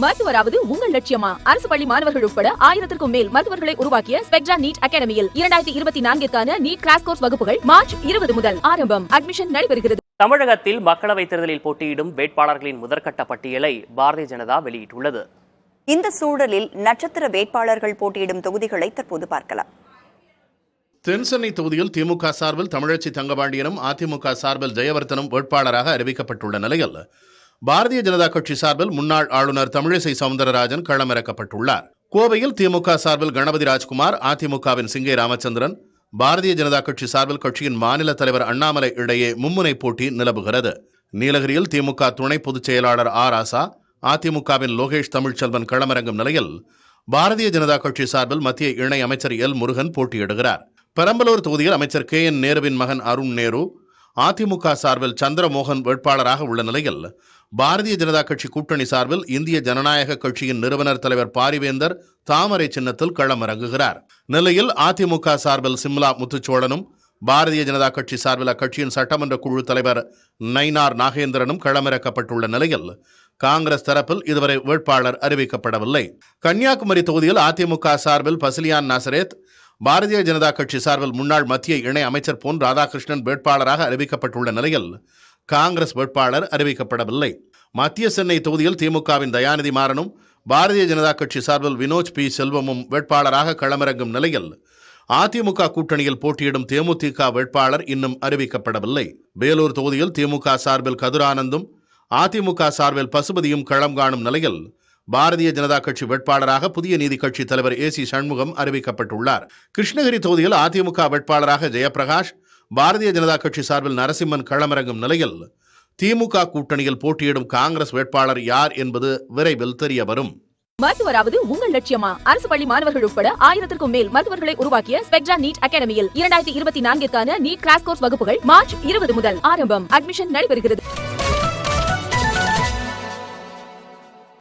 மருத்துவராவது உங்கள் லட்சியமா? அரசு பள்ளி மாணவர்கள் உட்பட 1000க்கும் மேல் மருத்துவர்களை உருவாக்கிய ஸ்பெக்ட்ரா நீட் அகாடமியில் 2024க்கான நீட் கிராஷ் கோர்ஸ் வகுப்புகள் மார்ச் 20 முதல் ஆரம்பம். அட்மிஷன் நடைபெறுகிறது. தமிழகத்தில் மக்களவைத் தேர்தலில் போட்டியிடும் வேட்பாளர்களின் முதற்கட்ட பட்டியலை பாரதிய ஜனதா வெளியிட்டுள்ளது. இந்த சூழலில் நட்சத்திர வேட்பாளர்கள் போட்டியிடும் தொகுதிகளை தற்போது பார்க்கலாம். தென்சென்னை தொகுதியில் திமுக சார்பில் தமிழச்சி தங்கபாண்டியனும் அதிமுக சார்பில் ஜெயவர்தனும் வேட்பாளராக அறிவிக்கப்பட்டுள்ள நிலையில் பாரதிய ஜனதா கட்சி சார்பில் முன்னாள் ஆளுநர் தமிழிசை சவுந்தரராஜன் களமிறக்கப்பட்டுள்ளார். கோவையில் திமுக சார்பில் கணபதி ராஜ்குமார், அதிமுகவின் சிங்கை ராமச்சந்திரன், பாரதிய ஜனதா கட்சி சார்பில் கட்சியின் மாநில தலைவர் அண்ணாமலை இடையே மும்முனை போட்டி நிலவுகிறது. நீலகிரியில் திமுக துணை பொதுச் செயலாளர் ராசா, அதிமுகவின் லோகேஷ் தமிழ்ச்செல்வன் களமிறங்கும் நிலையில் பாரதிய ஜனதா கட்சி சார்பில் மத்திய இணை அமைச்சர் எல் முருகன் போட்டியிடுகிறார். பெரம்பலூர் தொகுதியில் அமைச்சர் KN நேருவின் மகன் அருண் நேரு, அதிமுக சார்பில் சந்திரமோகன் வேட்பாளராக உள்ள நிலையில் பாரதிய ஜனதா கட்சி கூட்டணி சார்பில் இந்திய ஜனநாயக கட்சியின் நிறுவனர் தலைவர் பாரிவேந்தர் தாமரை சின்னத்தில் களமிறங்குகிறார். நிலையில் அதிமுக சார்பில் சிம்லா முத்துச்சோழனும், பாரதிய ஜனதா கட்சி சார்பில் அக்கட்சியின் சட்டமன்ற குழு தலைவர் நயினார் நாகேந்திரனும் களமிறக்கப்பட்டுள்ள நிலையில் காங்கிரஸ் தரப்பில் இதுவரை வேட்பாளர் அறிவிக்கப்படவில்லை. கன்னியாகுமரி தொகுதியில் அதிமுக சார்பில் பசிலியான் நாசரேத், பாரதிய ஜனதா கட்சி சார்பில் முன்னாள் மத்திய இணை அமைச்சர் பொன் ராதாகிருஷ்ணன் வேட்பாளராக அறிவிக்கப்பட்டுள்ள நிலையில் காங்கிரஸ் வேட்பாளர் அறிவிக்கப்படவில்லை. மத்திய சென்னை தொகுதியில் திமுகவின் தயாநிதி மாறனும், பாரதிய ஜனதா கட்சி சார்பில் வினோஜ் P. செல்வமும் வேட்பாளராக களமிறங்கும் நிலையில் அதிமுக கூட்டணியில் போட்டியிடும் தேமுதிக வேட்பாளர் இன்னும் அறிவிக்கப்படவில்லை. வேலூர் தொகுதியில் திமுக சார்பில் கதிரானந்தும், அதிமுக சார்பில் பசுபதியும் களம் காணும் நிலையில் பாரதிய ஜனதா கட்சி வேட்பாளராக புதிய நீதி கட்சி தலைவர் AC சண்முகம் அறிவிக்கப்பட்டுள்ளார். கிருஷ்ணகிரி தொகுதியில் அதிமுக வேட்பாளராக ஜெயபிரகாஷ், பாரதிய ஜனதா கட்சி சார்பில் நரசிம்மன் களமிறங்கும் நிலையில் திமுக கூட்டணியில் போட்டியிடும் காங்கிரஸ் வேட்பாளர் யார் என்பது விரைவில் தெரிய வரும். மருத்துவராவது உங்கள் லட்சியமா? அரசு பள்ளி மாணவர்கள் உட்பட 1000க்கும் மேல் மருத்துவர்களை உருவாக்கிய ஸ்பெக்ட்ரா நீட் அகாடமியில் 2024க்கான நீட் கிராஷ் கோர்ஸ் வகுப்புகள் மார்ச் 20 முதல் ஆரம்பம். அட்மிஷன் நடைபெறுகிறது.